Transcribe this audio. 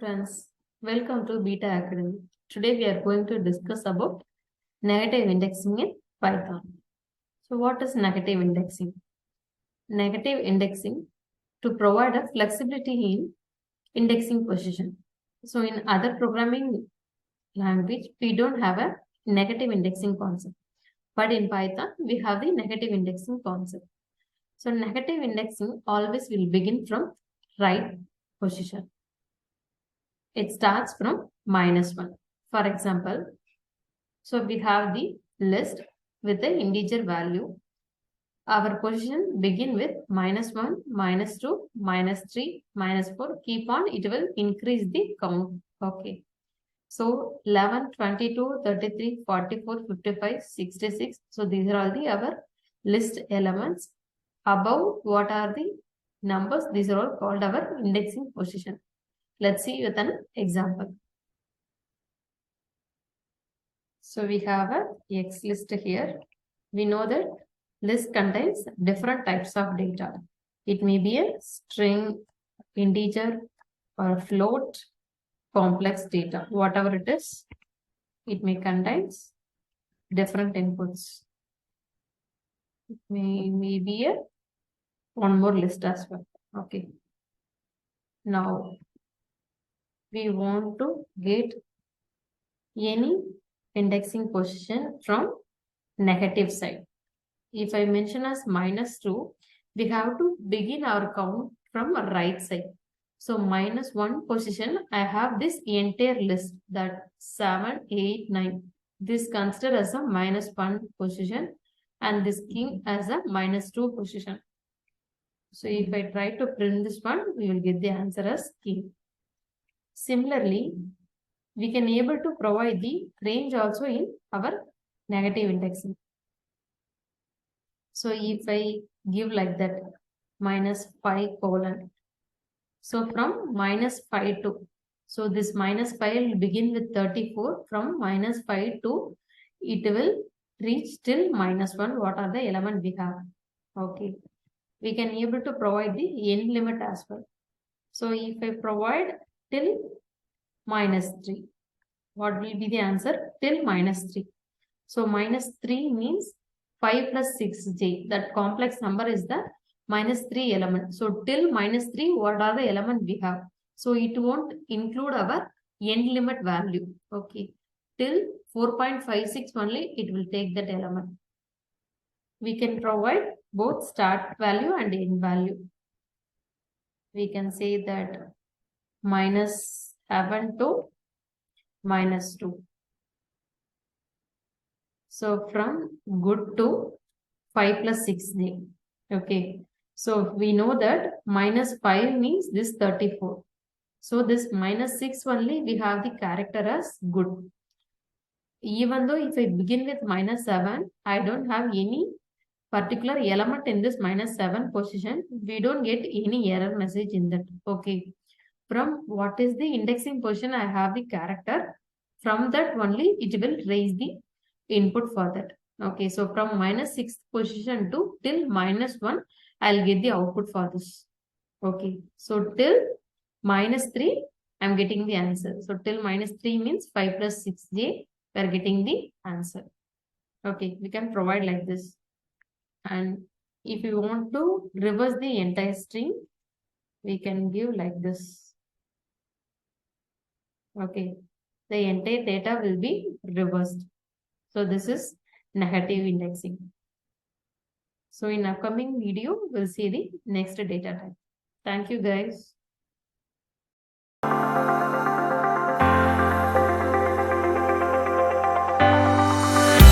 friends, welcome to BITA Academy. Today we are going to discuss about negative indexing in Python. So what is negative indexing? Negative indexing to provide a flexibility in indexing position. So in other programming language, we don't have a negative indexing concept. But in Python, we have the negative indexing concept. So negative indexing always will begin from right position. It starts from -1. For example, so we have the list with the integer value. Our position begin with -1, -2, -3, -4. Keep on, it will increase the count. Okay. So 11, 22, 33, 44, 55, 66. So these are all the our list elements. Above what are the numbers? These are all called our indexing position. Let's see with an example. So we have a X list here. We know that list contains different types of data. It may be a string, integer, or a float, complex data. Whatever it is, it may contain different inputs. It may be a one more list as well. Okay. Now, we want to get any indexing position from negative side. If I mention as -2, we have to begin our count from a right side. So -1 position, I have this entire list, that 7, 8, 9. This considered as a -1 position and this king as a -2 position. So if I try to print this one, we will get the answer as king. Similarly, we can able to provide the range also in our negative indexing. So if I give like that -5 colon. So from -5 to, so this -5 will begin with 34. From -5 to, it will reach till -1. What are the element we have? Okay. We can able to provide the end limit as well. So if I provide till -3, what will be the answer? Till -3. So -3 means 5 plus 6j. That complex number is the -3 element. So till -3, what are the element we have? So it won't include our end limit value. Okay. Till 4.56 only, it will take that element. We can provide both start value and end value. We can say that -7 to -2. So from good to 5 plus 6j. Okay. So we know that -5 means this 34. So this -6 only we have the character as good. Even though if I begin with -7, I don't have any particular element in this -7 position. We don't get any error message in that. Okay. From what is the indexing position, I have the character. From that only it will raise the input for that. Okay, so from -6th position to till -1, I'll get the output for this. Okay, so till -3, I'm getting the answer. So till -3 means 5 plus 6j, we're getting the answer. Okay, we can provide like this. And if you want to reverse the entire string, we can give like this. Okay, the entire data will be reversed. So this is negative indexing. So in upcoming video, we'll see the next data type. Thank you guys.